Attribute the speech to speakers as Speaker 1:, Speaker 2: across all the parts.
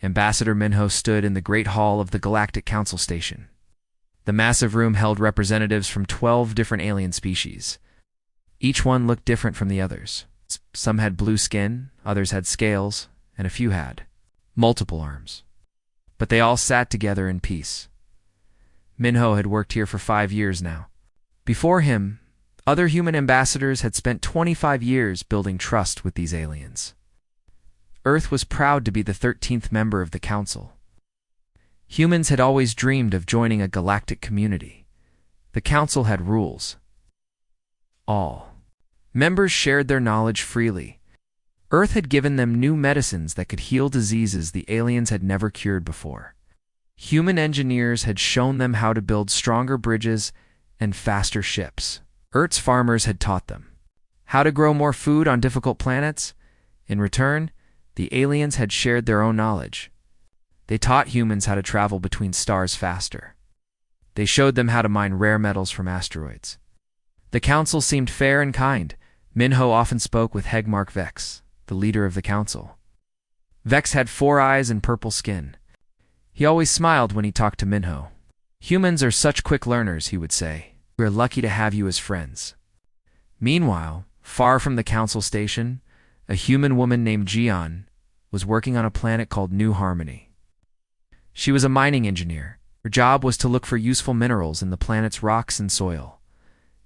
Speaker 1: Ambassador Minho stood in the Great Hall of the Galactic Council Station. The massive room held representatives from 12 different alien species. Each one looked different from the others. Some had blue skin, others had scales, and a few had multiple arms. But they all sat together in peace. Minho had worked here for 5 years now. Before him, other human ambassadors had spent 25 years building trust with these aliens. Earth was proud to be the 13th member of the Council. Humans had always dreamed of joining a galactic community. The Council had rules. All members shared their knowledge freely. Earth had given them new medicines that could heal diseases the aliens had never cured before. Human engineers had shown them how to build stronger bridges and faster ships. Earth's farmers had taught them how to grow more food on difficult planets. In return, the aliens had shared their own knowledge. They taught humans how to travel between stars faster. They showed them how to mine rare metals from asteroids. The Council seemed fair and kind. Minho often spoke with Hegmark Vex, the leader of the Council. Vex had 4 eyes and purple skin. He always smiled when he talked to Minho. "Humans are such quick learners," he would say. "We're lucky to have you as friends." Meanwhile, far from the Council Station, a human woman named Jian was working on a planet called New Harmony. She was a mining engineer. Her job was to look for useful minerals in the planet's rocks and soil.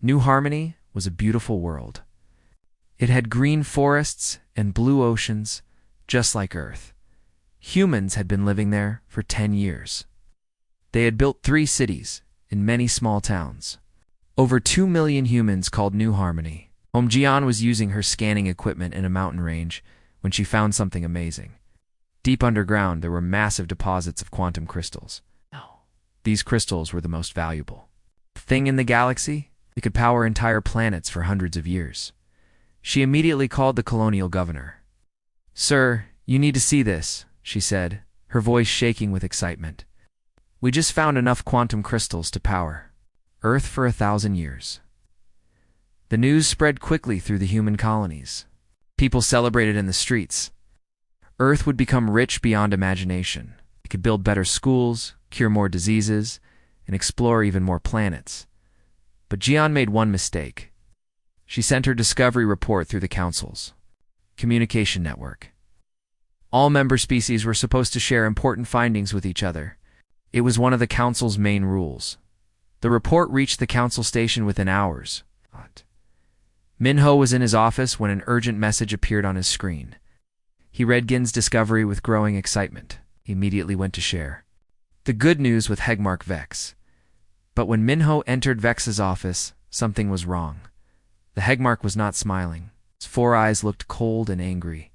Speaker 1: New Harmony was a beautiful world. It had green forests and blue oceans, just like Earth. Humans had been living there for 10 years. They had built 3 cities in many small towns. Over 2 million humans called New Harmony. Jian was using her scanning equipment in a mountain range when she found something amazing. Deep underground, there were massive deposits of quantum crystals. These crystals were the most valuable thing in the galaxy. They could power entire planets for hundreds of years. She immediately called the colonial governor. "Sir, you need to see this," she said, her voice shaking with excitement. "We just found enough quantum crystals to power Earth for 1,000 years." The news spread quickly through the human colonies. People celebrated in the streets. Earth would become rich beyond imagination. It could build better schools, cure more diseases, and explore even more planets. But Jian made one mistake. She sent her discovery report through the Council's communication network. All member species were supposed to share important findings with each other. It was one of the Council's main rules. The report reached the Council Station within hours. Minho was in his office when an urgent message appeared on his screen. He read Gin's discovery with growing excitement. He immediately went to share the good news with Hegmark Vex. But when Minho entered Vex's office, something was wrong. The Hegmark was not smiling. His 4 eyes looked cold and angry.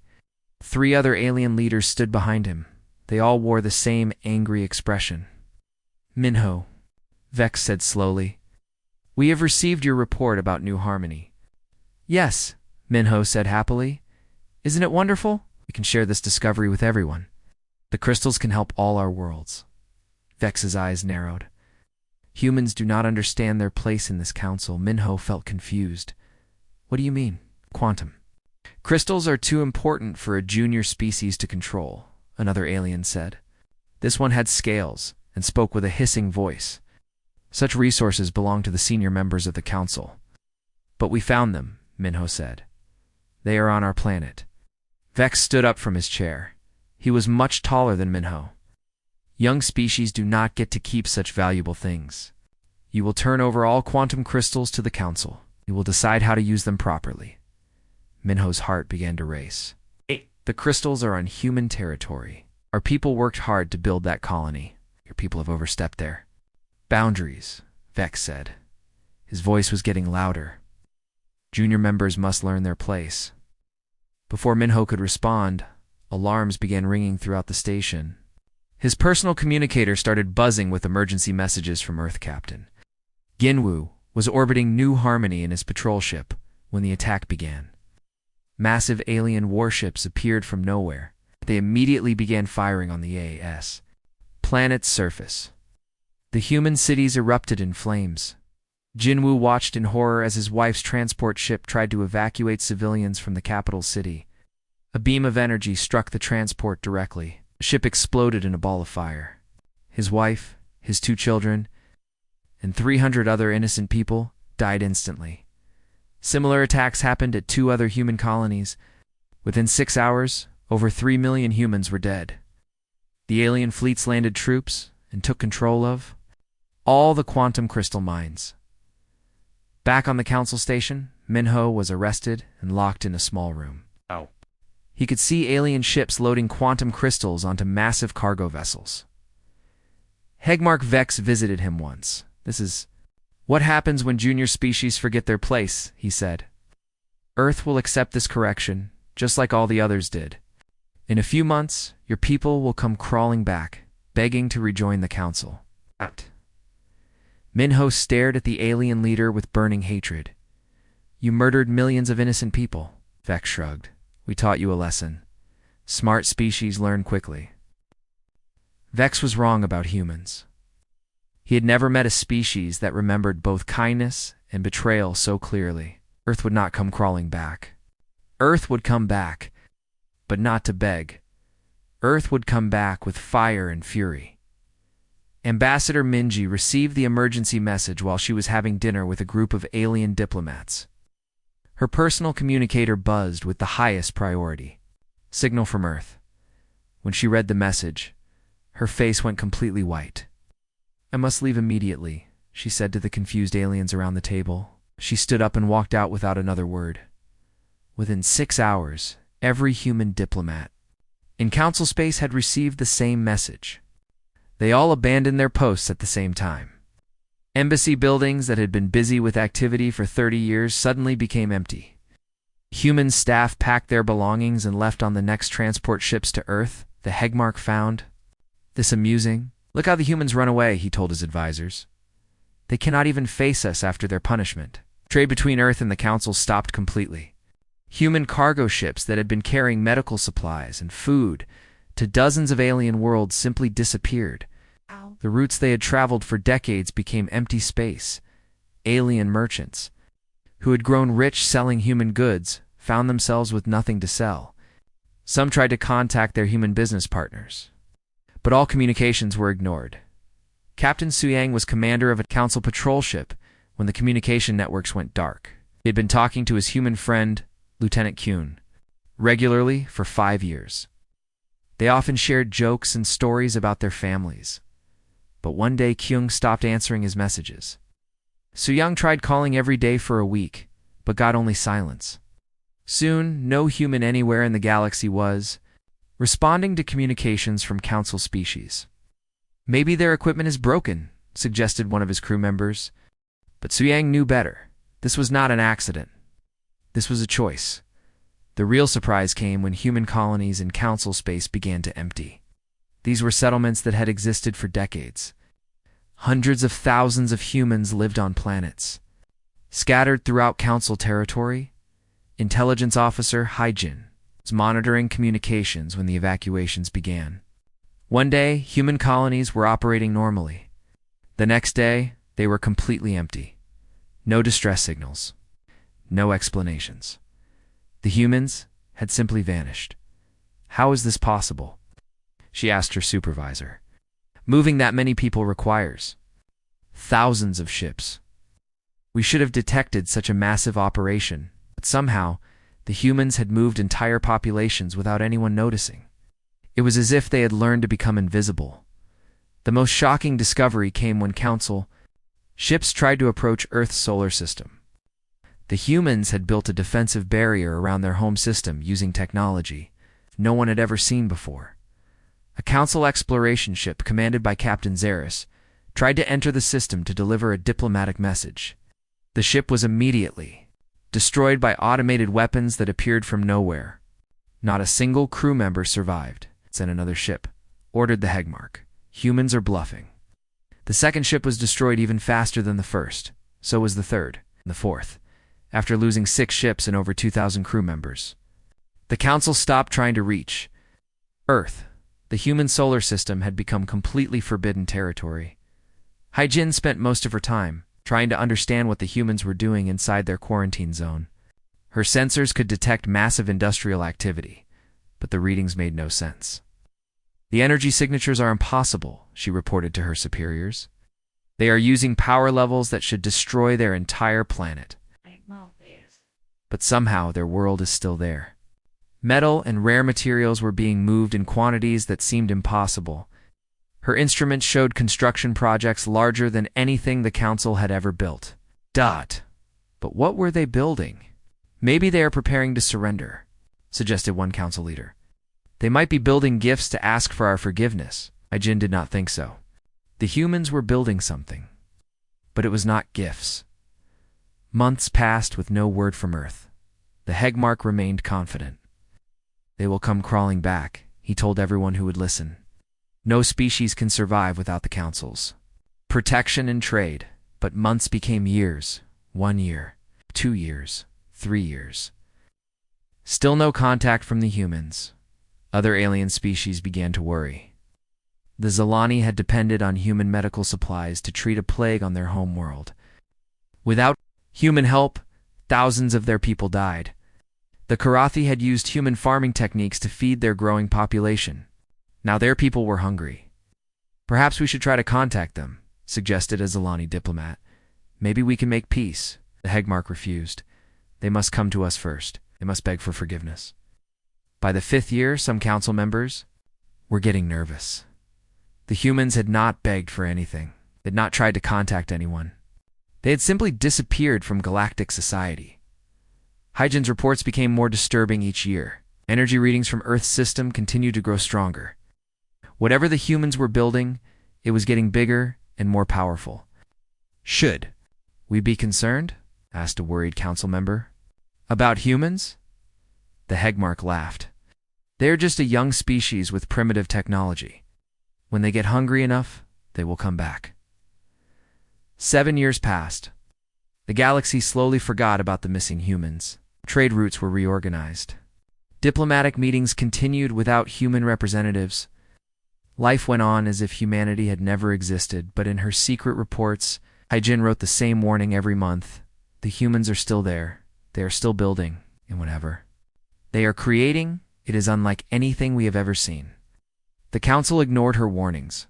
Speaker 1: 3 other alien leaders stood behind him. They all wore the same angry expression. "Minho," Vex said slowly, "we have received your report about New Harmony." "Yes," Minho said happily. "Isn't it wonderful? We can share this discovery with everyone. The crystals can help all our worlds." Vex's eyes narrowed. Humans do not understand their place in this council. Minho felt confused. "What do you mean? Quantum?" "Crystals are too important for a junior species to control," another alien said. This one had scales and spoke with a hissing voice. "Such resources belong to the senior members of the council." "But we found them," Minho said. "They are on our planet." Vex stood up from his chair. He was much taller than Minho. "Young species do not get to keep such valuable things. You will turn over all quantum crystals to the council. You will decide how to use them properly." Minho's heart began to race. "The crystals are on human territory. Our people worked hard to build that colony. Your people have overstepped their boundaries," Vex said. His voice was getting louder. "Junior members must learn their place." Before Minho could respond, alarms began ringing throughout the station. His personal communicator started buzzing with emergency messages from Earth Captain. Ginwu was orbiting New Harmony in his patrol ship when the attack began. Massive alien warships appeared from nowhere. They immediately began firing on the AAS planet's surface. The human cities erupted in flames. Jinwu watched in horror as his wife's transport ship tried to evacuate civilians from the capital city. A beam of energy struck the transport directly. The ship exploded in a ball of fire. His wife, his 2 children, and 300 other innocent people died instantly. Similar attacks happened at 2 other human colonies. Within 6 hours, over 3 million humans were dead. The alien fleets landed troops and took control of all the quantum crystal mines. Back on the council station, Minho was arrested and locked in a small room. He could see alien ships loading quantum crystals onto massive cargo vessels. Hegmark Vex visited him once. "This is what happens when junior species forget their place," he said. "Earth will accept this correction, just like all the others did. In a few months, your people will come crawling back, begging to rejoin the council." Minho stared at the alien leader with burning hatred. "You murdered millions of innocent people." Vex shrugged. "We taught you a lesson. Smart species learn quickly." Vex was wrong about humans. He had never met a species that remembered both kindness and betrayal so clearly. Earth would not come crawling back. Earth would come back, but not to beg. Earth would come back with fire and fury. Ambassador Minji received the emergency message while she was having dinner with a group of alien diplomats. Her personal communicator buzzed with the highest priority. Signal from Earth. When she read the message, her face went completely white. "I must leave immediately," she said to the confused aliens around the table. She stood up and walked out without another word. Within 6 hours, every human diplomat in council space had received the same message. They all abandoned their posts at the same time. Embassy buildings that had been busy with activity for 30 years suddenly became empty. Human staff packed their belongings and left on the next transport ships to Earth. The Hegmark found this amusing. "Look how the humans run away," he told his advisors. "They cannot even face us after their punishment." Trade between Earth and the Council stopped completely. Human cargo ships that had been carrying medical supplies and food to dozens of alien worlds simply disappeared. The routes they had traveled for decades became empty space. Alien merchants, who had grown rich selling human goods, found themselves with nothing to sell. Some tried to contact their human business partners, but all communications were ignored. Captain Suyang was commander of a council patrol ship when the communication networks went dark. He had been talking to his human friend, Lieutenant Kyun, regularly for 5 years. They often shared jokes and stories about their families. But one day Kyung stopped answering his messages. Suyang tried calling every day for a week, but got only silence. Soon, no human anywhere in the galaxy was responding to communications from council species. "Maybe their equipment is broken," suggested one of his crew members. But Suyang knew better. This was not an accident. This was a choice. The real surprise came when human colonies in council space began to empty. These were settlements that had existed for decades. Hundreds of thousands of humans lived on planets. Scattered throughout council territory, Intelligence Officer Haijin was monitoring communications when the evacuations began. One day, human colonies were operating normally. The next day, they were completely empty. No distress signals. No explanations. The humans had simply vanished. "How is this possible?" she asked her supervisor. "Moving that many people requires thousands of ships. We should have detected such a massive operation, but somehow the humans had moved entire populations without anyone noticing. It was as if they had learned to become invisible." The most shocking discovery came when council ships tried to approach Earth's solar system. The humans had built a defensive barrier around their home system using technology no one had ever seen before. A council exploration ship commanded by Captain Zaris tried to enter the system to deliver a diplomatic message. The ship was immediately destroyed by automated weapons that appeared from nowhere. Not a single crew member survived. "Send another ship," ordered the Hegmark. "Humans are bluffing." The second ship was destroyed even faster than the first. So was the third and the fourth, after losing 6 ships and over 2,000 crew members. The council stopped trying to reach Earth. The human solar system had become completely forbidden territory. Haijin spent most of her time trying to understand what the humans were doing inside their quarantine zone. Her sensors could detect massive industrial activity, but the readings made no sense. The energy signatures are impossible, she reported to her superiors. They are using power levels that should destroy their entire planet. But somehow their world is still there. Metal and rare materials were being moved in quantities that seemed impossible. Her instruments showed construction projects larger than anything the council had ever built. But what were they building? Maybe they are preparing to surrender, suggested one council leader. They might be building gifts to ask for our forgiveness. Jin did not think so. The humans were building something, but it was not gifts. Months passed with no word from Earth. The Hegmark remained confident. They will come crawling back, he told everyone who would listen. No species can survive without the councils. Protection and trade, but months became years. 1 year, 2 years, 3 years. Still no contact from the humans. Other alien species began to worry. The Zalani had depended on human medical supplies to treat a plague on their home world. Without human help, thousands of their people died. The Karathi had used human farming techniques to feed their growing population. Now their people were hungry. Perhaps we should try to contact them, suggested a Zalani diplomat. Maybe we can make peace. The Hegmark refused. They must come to us first. They must beg for forgiveness. By the 5th year, some council members were getting nervous. The humans had not begged for anything. They had not tried to contact anyone. They had simply disappeared from galactic society. Hyjin's reports became more disturbing each year. Energy readings from Earth's system continued to grow stronger. Whatever the humans were building, it was getting bigger and more powerful. Should we be concerned? Asked a worried council member. About humans? The Hegmark laughed. They're just a young species with primitive technology. When they get hungry enough, they will come back. 7 years passed. The galaxy slowly forgot about the missing humans. Trade routes were reorganized. Diplomatic meetings continued without human representatives. Life went on as if humanity had never existed, but in her secret reports, Hyjin wrote the same warning every month. The humans are still there. They are still building, and whatever they are creating, it is unlike anything we have ever seen. The council ignored her warnings.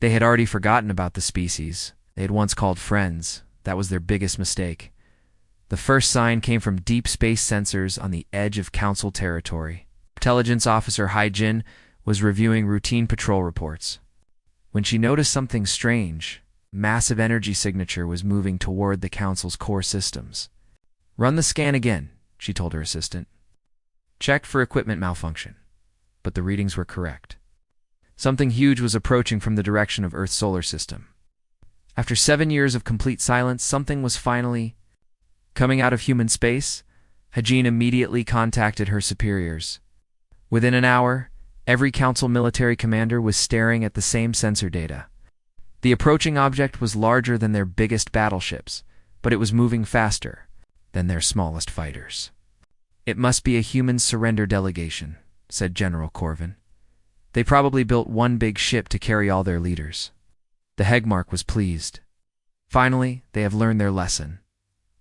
Speaker 1: They had already forgotten about the species they had once called friends. That was their biggest mistake. The first sign came from deep space sensors on the edge of council territory. Intelligence officer Hyjin was reviewing routine patrol reports. When she noticed something strange, a massive energy signature was moving toward the council's core systems. Run the scan again, she told her assistant. Checked for equipment malfunction, but the readings were correct. Something huge was approaching from the direction of Earth's solar system. After 7 years of complete silence, something was finally coming out of human space. Hyjin immediately contacted her superiors. Within an hour, every council military commander was staring at the same sensor data. The approaching object was larger than their biggest battleships, but it was moving faster than their smallest fighters. It must be a human surrender delegation, said General Corvin. They probably built one big ship to carry all their leaders. The Hegmark was pleased. Finally, they have learned their lesson.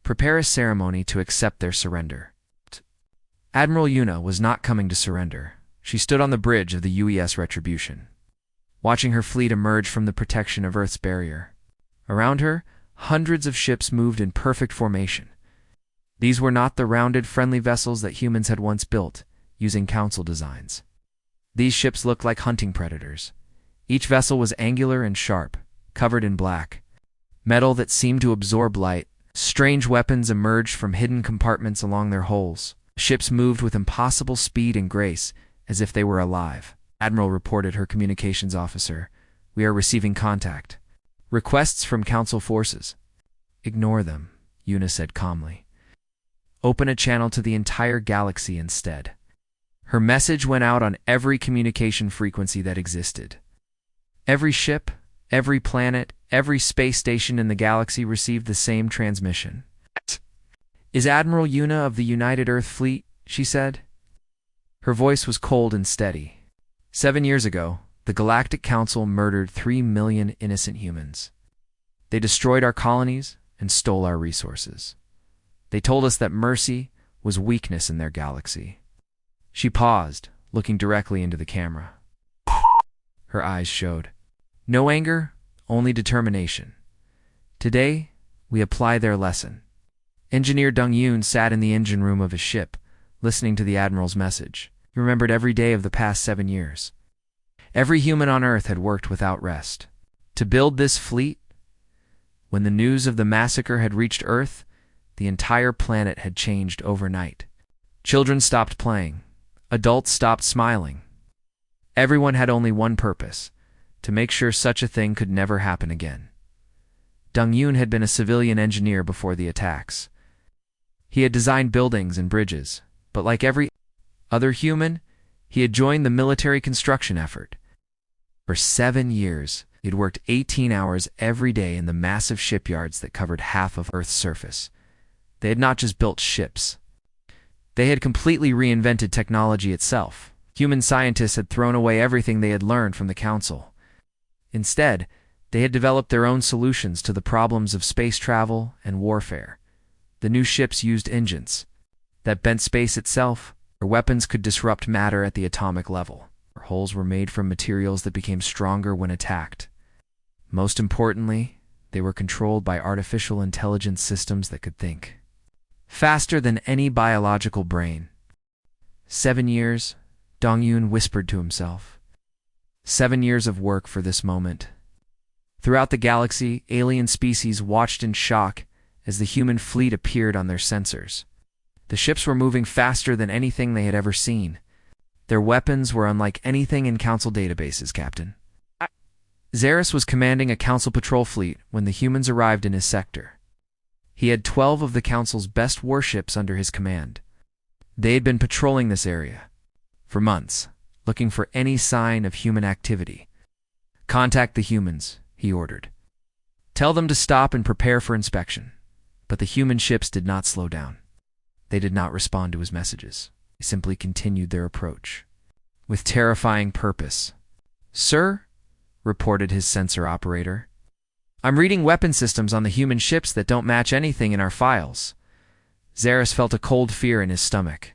Speaker 1: Prepare a ceremony to accept their surrender. Admiral Yuna was not coming to surrender. She stood on the bridge of the UES Retribution, watching her fleet emerge from the protection of Earth's barrier. Around her, hundreds of ships moved in perfect formation. These were not the rounded, friendly vessels that humans had once built, using council designs. These ships looked like hunting predators. Each vessel was angular and sharp, covered in black metal that seemed to absorb light. Strange weapons emerged from hidden compartments along their hulls. Ships moved with impossible speed and grace, as if they were alive. Admiral reported her communications officer. We are receiving contact. Requests from council forces. Ignore them, Yuna said calmly. Open a channel to the entire galaxy instead. Her message went out on every communication frequency that existed. Every ship, every planet, every space station in the galaxy received the same transmission. Is Admiral Yuna of the United Earth Fleet? She said. Her voice was cold and steady. 7 years ago, the Galactic Council murdered 3 million innocent humans. They destroyed our colonies and stole our resources. They told us that mercy was weakness in their galaxy. She paused, looking directly into the camera. Her eyes showed. No anger, only determination. Today, we apply their lesson. Engineer Dong-Yoon sat in the engine room of his ship, listening to the Admiral's message. He remembered every day of the past 7 years. Every human on Earth had worked without rest. To build this fleet, when the news of the massacre had reached Earth, the entire planet had changed overnight. Children stopped playing. Adults stopped smiling. Everyone had only one purpose: to make sure such a thing could never happen again. Dong-Yoon had been a civilian engineer before the attacks. He had designed buildings and bridges, but like every other human, he had joined the military construction effort. For 7 years, he had worked 18 hours every day in the massive shipyards that covered half of Earth's surface. They had not just built ships. They had completely reinvented technology itself. Human scientists had thrown away everything they had learned from the Council. Instead, they had developed their own solutions to the problems of space travel and warfare. The new ships used engines that bent space itself. Their weapons could disrupt matter at the atomic level. Their hulls were made from materials that became stronger when attacked. Most importantly, they were controlled by artificial intelligence systems that could think faster than any biological brain. 7 years, Dong-Yoon whispered to himself. 7 years of work for this moment. Throughout the galaxy, alien species watched in shock as the human fleet appeared on their sensors. The ships were moving faster than anything they had ever seen. Their weapons were unlike anything in Council databases, Captain. Zaris was commanding a Council patrol fleet when the humans arrived in his sector. He had 12 of the Council's best warships under his command. They had been patrolling this area for months, looking for any sign of human activity. Contact the humans, he ordered. Tell them to stop and prepare for inspection. But the human ships did not slow down. They did not respond to his messages. They simply continued their approach with terrifying purpose. Sir, reported his sensor operator, I'm reading weapon systems on the human ships that don't match anything in our files. Zaris felt a cold fear in his stomach.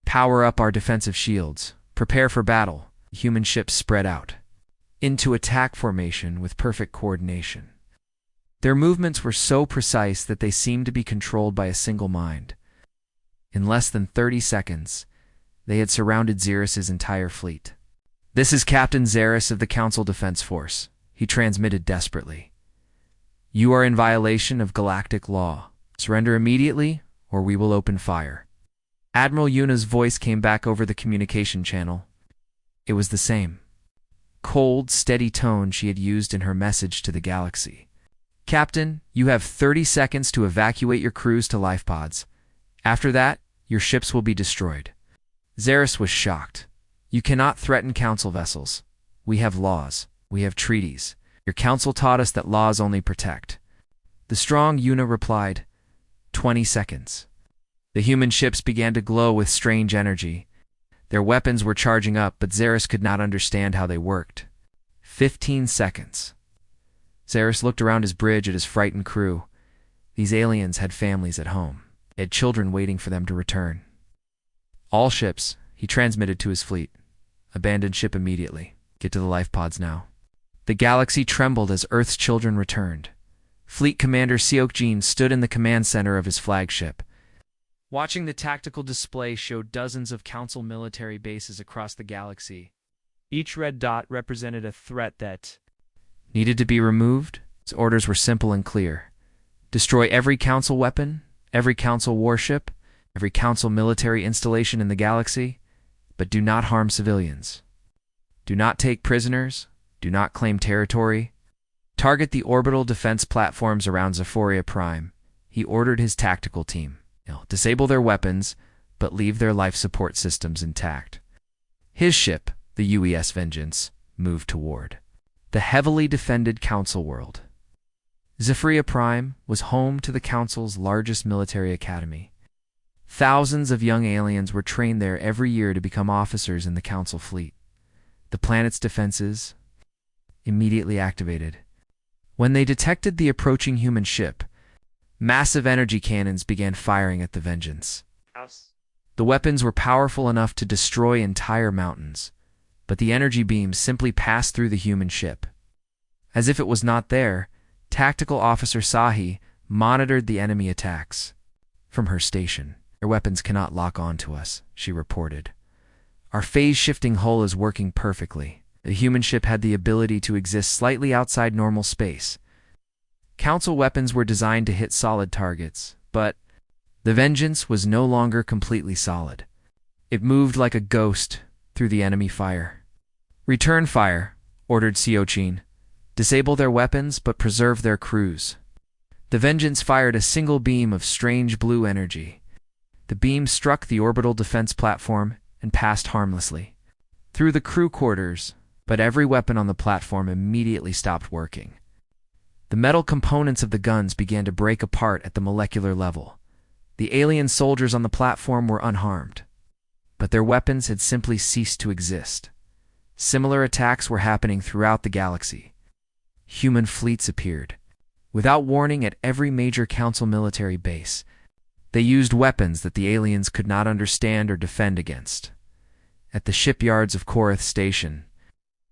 Speaker 1: Power up our defensive shields. Prepare for battle. The human ships spread out into attack formation with perfect coordination. Their movements were so precise that they seemed to be controlled by a single mind. In less than 30 seconds, they had surrounded Zaris's entire fleet. This is Captain Zaris of the Council Defense Force, he transmitted desperately. You are in violation of galactic law. Surrender immediately, or we will open fire. Admiral Yuna's voice came back over the communication channel. It was the same cold, steady tone she had used in her message to the galaxy. Captain, you have 30 seconds to evacuate your crews to life pods. After that, your ships will be destroyed. Zaris was shocked. You cannot threaten Council vessels. We have laws. We have treaties. Your Council taught us that laws only protect. The strong Yuna replied, 20 seconds. The human ships began to glow with strange energy. Their weapons were charging up, but Zaris could not understand how they worked. 15 seconds. Zaris looked around his bridge at his frightened crew. These aliens had families at home. They had children waiting for them to return. All ships, he transmitted to his fleet. Abandon ship immediately. Get to the life pods now. The galaxy trembled as Earth's children returned. Fleet Commander Seok-jin stood in the command center of his flagship. Watching the tactical display showed dozens of Council military bases across the galaxy. Each red dot represented a threat that needed to be removed. His orders were simple and clear. Destroy every Council weapon, every Council warship, every Council military installation in the galaxy, but do not harm civilians. Do not take prisoners. Do not claim territory. Target the orbital defense platforms around Zephoria Prime. He ordered his tactical team. Disable their weapons, but leave their life support systems intact. His ship, the UES Vengeance, moved toward the heavily defended Council world. Zephoria Prime was home to the Council's largest military academy. Thousands of young aliens were trained there every year to become officers in the Council fleet. The planet's defenses immediately activated. When they detected the approaching human ship, massive energy cannons began firing at the Vengeance. The weapons were powerful enough to destroy entire mountains. but the energy beams simply passed through the human ship. As if it was not there, Tactical Officer Sahi monitored the enemy attacks. From her station, "Their weapons cannot lock onto us," she reported. "Our phase-shifting hull is working perfectly. The human ship had the ability to exist slightly outside normal space. Council weapons were designed to hit solid targets, but the Vengeance was no longer completely solid. It moved like a ghost through the enemy fire." "Return fire," ordered Siochin. "Disable their weapons, but preserve their crews." The Vengeance fired a single beam of strange blue energy. The beam struck the orbital defense platform and passed harmlessly through the crew quarters, but every weapon on the platform immediately stopped working. The metal components of the guns began to break apart at the molecular level. The alien soldiers on the platform were unharmed, but their weapons had simply ceased to exist. Similar attacks were happening throughout the galaxy. Human fleets appeared, without warning, at every major Council military base. They used weapons that the aliens could not understand or defend against. At the shipyards of Korath Station,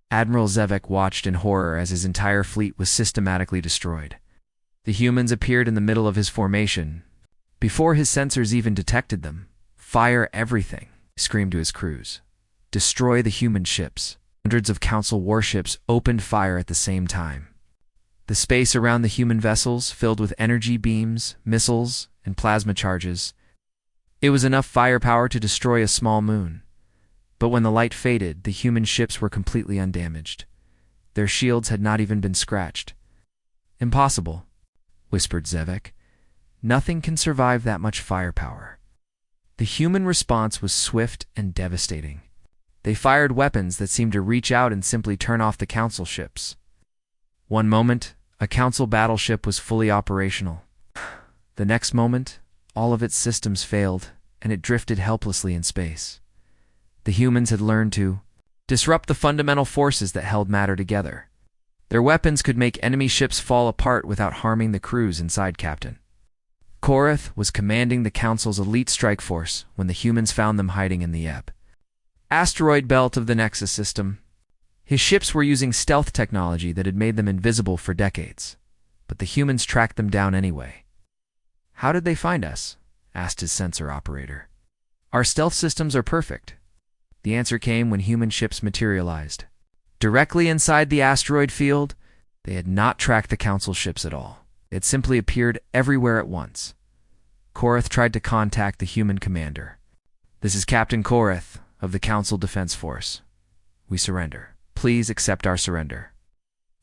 Speaker 1: Admiral Zevek watched in horror as his entire fleet was systematically destroyed. The humans appeared in the middle of his formation. Before his sensors even detected them, "Fire everything," he screamed to his crews. "Destroy the human ships." Hundreds of Council warships opened fire at the same time. The space around the human vessels filled with energy beams, missiles, and plasma charges. It was enough firepower to destroy a small moon. But when the light faded, the human ships were completely undamaged. Their shields had not even been scratched. "Impossible," whispered Zevek. "Nothing can survive that much firepower." The human response was swift and devastating. They fired weapons that seemed to reach out and simply turn off the Council ships. One moment, a Council battleship was fully operational. The next moment, all of its systems failed, and it drifted helplessly in space. The humans had learned to disrupt the fundamental forces that held matter together. Their weapons could make enemy ships fall apart without harming the crews inside. Captain Korath was commanding the Council's elite strike force when the humans found them hiding in the asteroid belt of the Nexus system. His ships were using stealth technology that had made them invisible for decades, but the humans tracked them down anyway. "How did they find us?" asked his sensor operator. "Our stealth systems are perfect." The answer came when human ships materialized. Directly inside the asteroid field, they had not tracked the Council ships at all. They had simply appeared everywhere at once. Korath tried to contact the human commander. "This is Captain Korath of the Council Defense Force. We surrender. Please accept our surrender."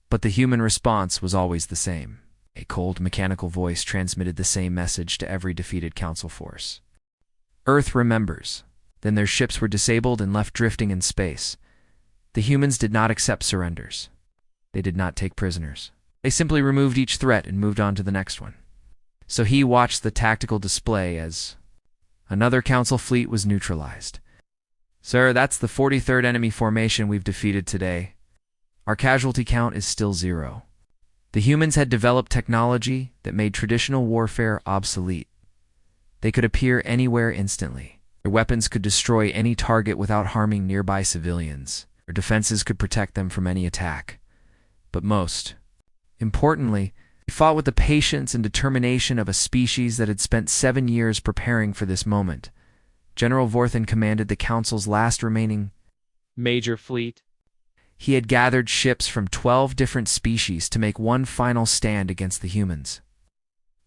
Speaker 1: But the human response was always the same. A cold, mechanical voice transmitted the same message to every defeated Council force. "Earth remembers." Then their ships were disabled and left drifting in space. The humans did not accept surrenders. They did not take prisoners. They simply removed each threat and moved on to the next one. So he watched the tactical display as another Council fleet was neutralized. "Sir, that's the 43rd enemy formation we've defeated today. Our casualty count is still 0. The humans had developed technology that made traditional warfare obsolete. They could appear anywhere instantly. Their weapons could destroy any target without harming nearby civilians. Their defenses could protect them from any attack. But most importantly, they fought with the patience and determination of a species that had spent 7 years preparing for this moment. General Vorthan commanded the Council's last remaining major fleet. He had gathered ships from 12 different species to make one final stand against the humans.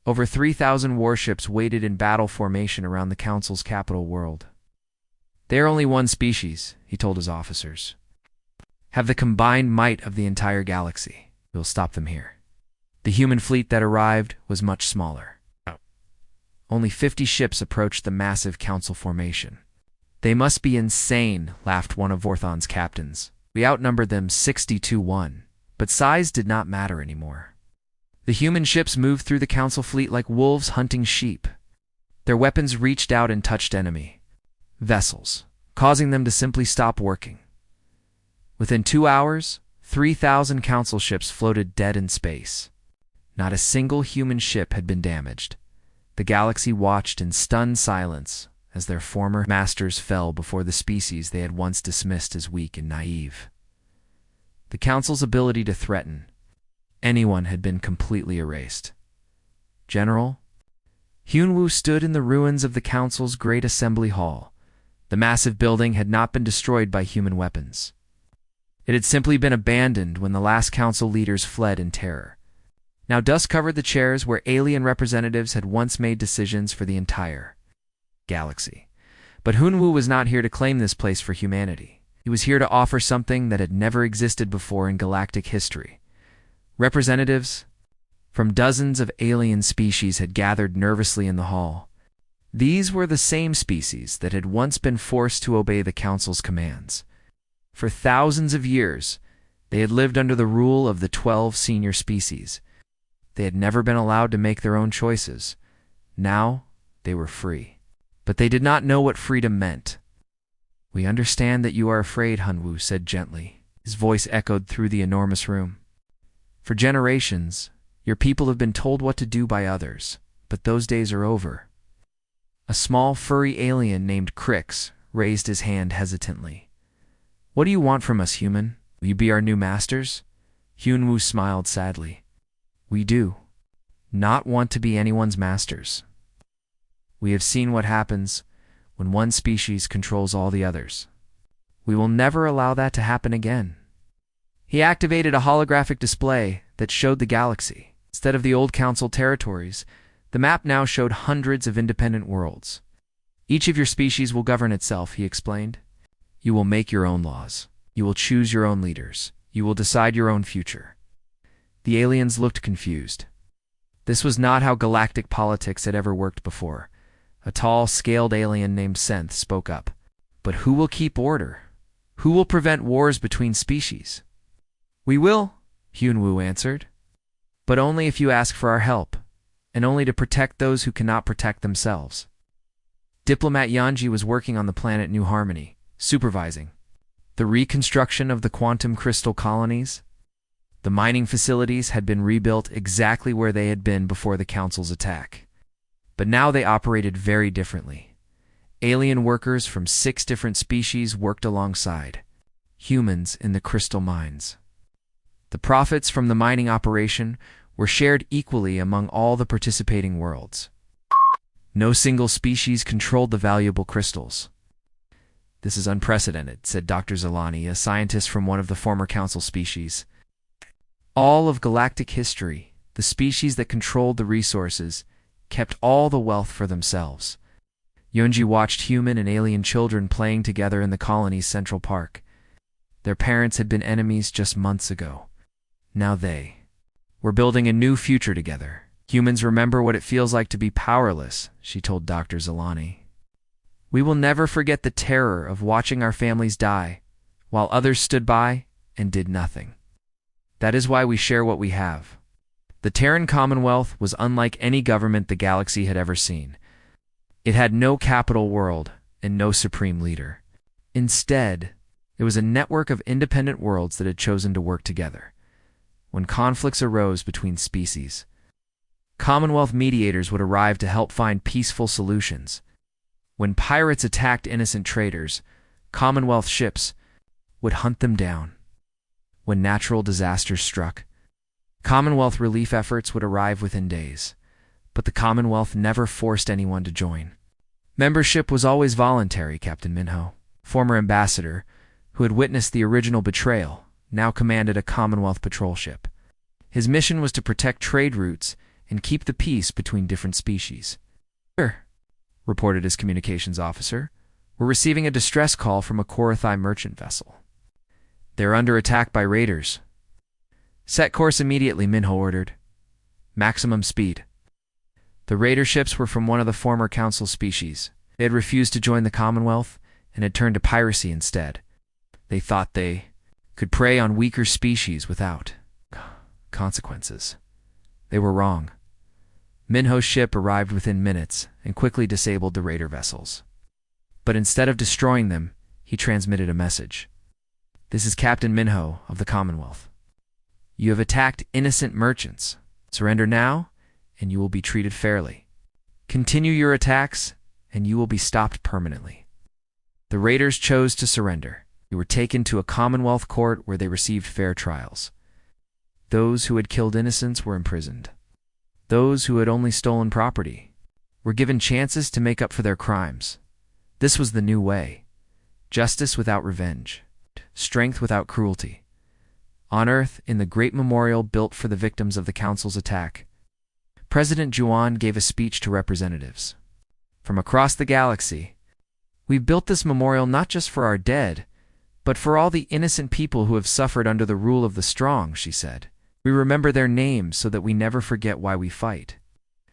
Speaker 1: Over 3,000 warships waited in battle formation around the Council's capital world. "They are only one species," he told his officers. "Have the combined might of the entire galaxy. We'll stop them here." The human fleet that arrived was much smaller. Only 50 ships approached the massive Council formation. "They must be insane," laughed one of Vorthan's captains. "We outnumbered them 60-1. But size did not matter anymore. The human ships moved through the Council fleet like wolves hunting sheep. Their weapons reached out and touched enemy vessels, causing them to simply stop working. Within 2 hours, 3,000 Council ships floated dead in space. Not a single human ship had been damaged. The galaxy watched in stunned silence as their former masters fell before the species they had once dismissed as weak and naive. The Council's ability to threaten anyone had been completely erased. General Hyunwoo stood in the ruins of the Council's great assembly hall. The massive building had not been destroyed by human weapons. It had simply been abandoned when the last Council leaders fled in terror. Now dust covered the chairs where alien representatives had once made decisions for the entire galaxy. But Hyunwoo was not here to claim this place for humanity. He was here to offer something that had never existed before in galactic history. Representatives from dozens of alien species had gathered nervously in the hall. These were the same species that had once been forced to obey the Council's commands. For thousands of years, they had lived under the rule of the 12 senior species. They had never been allowed to make their own choices. Now, they were free. But they did not know what freedom meant. "We understand that you are afraid," Hyunwoo said gently. His voice echoed through the enormous room. "For generations, your people have been told what to do by others, but those days are over." A small, furry alien named Crix raised his hand hesitantly. "What do you want from us, human? Will you be our new masters?" Hyunwoo smiled sadly. "We do not want to be anyone's masters. We have seen what happens when one species controls all the others. We will never allow that to happen again." He activated a holographic display that showed the galaxy. Instead of the old Council territories, the map now showed hundreds of independent worlds. "Each of your species will govern itself," he explained. "You will make your own laws. You will choose your own leaders. You will decide your own future." The aliens looked confused. This was not how galactic politics had ever worked before. A tall, scaled alien named Senth spoke up. "But who will keep order? Who will prevent wars between species?" "We will," Hyunwoo answered. "But only if you ask for our help, and only to protect those who cannot protect themselves." Diplomat Yanji was working on the planet New Harmony, supervising the reconstruction of the quantum crystal colonies. The mining facilities had been rebuilt exactly where they had been before the Council's attack. But now they operated very differently. Alien workers from 6 different species worked alongside humans in the crystal mines. The profits from the mining operation were shared equally among all the participating worlds. No single species controlled the valuable crystals. "This is unprecedented," said Dr. Zalani, a scientist from one of the former Council species. "All of galactic history, the species that controlled the resources kept all the wealth for themselves." Yonji watched human and alien children playing together in the colony's central park. Their parents had been enemies just months ago. Now they were building a new future together. "Humans remember what it feels like to be powerless," she told Dr. Zalani. "We will never forget the terror of watching our families die, while others stood by and did nothing. That is why we share what we have." The Terran Commonwealth was unlike any government the galaxy had ever seen. It had no capital world and no supreme leader. Instead, it was a network of independent worlds that had chosen to work together. When conflicts arose between species, Commonwealth mediators would arrive to help find peaceful solutions. When pirates attacked innocent traders, Commonwealth ships would hunt them down. When natural disasters struck, Commonwealth relief efforts would arrive within days. But the Commonwealth never forced anyone to join. Membership was always voluntary. Captain Minho, former ambassador, who had witnessed the original betrayal, now commanded a Commonwealth patrol ship. His mission was to protect trade routes and keep the peace between different species. "Sir," reported his communications officer, "we're receiving a distress call from a Korathai merchant vessel. They're under attack by raiders." "Set course immediately," Minho ordered. "Maximum speed." The raider ships were from one of the former Council species. They had refused to join the Commonwealth and had turned to piracy instead. They thought they could prey on weaker species without consequences. They were wrong. Minho's ship arrived within minutes and quickly disabled the raider vessels. But instead of destroying them, he transmitted a message. "This is Captain Minho of the Commonwealth. You have attacked innocent merchants. Surrender now, and you will be treated fairly. Continue your attacks, and you will be stopped permanently. The raiders chose to surrender. They were taken to a Commonwealth court where they received fair trials. Those who had killed innocents were imprisoned. Those who had only stolen property were given chances to make up for their crimes. This was the new way. Justice without revenge. Strength without cruelty. On Earth, in the great memorial built for the victims of the Council's attack, President Juan gave a speech to representatives from across the galaxy. "We've built this memorial not just for our dead, but for all the innocent people who have suffered under the rule of the strong," she said. "We remember their names so that we never forget why we fight."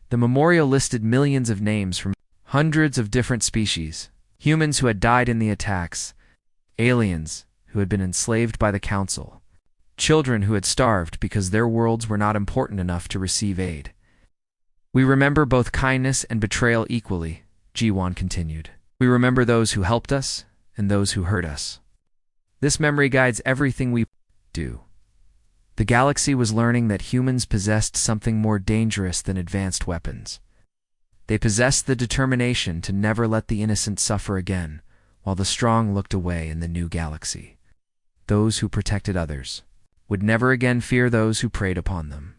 Speaker 1: The memorial listed millions of names from hundreds of different species: humans who had died in the attacks, aliens who had been enslaved by the Council, children who had starved because their worlds were not important enough to receive aid. "We remember both kindness and betrayal equally," G1 continued. "We remember those who helped us and those who hurt us. This memory guides everything we do." The galaxy was learning that humans possessed something more dangerous than advanced weapons. They possessed the determination to never let the innocent suffer again, while the strong looked away in the new galaxy. Those who protected others would never again fear those who preyed upon them.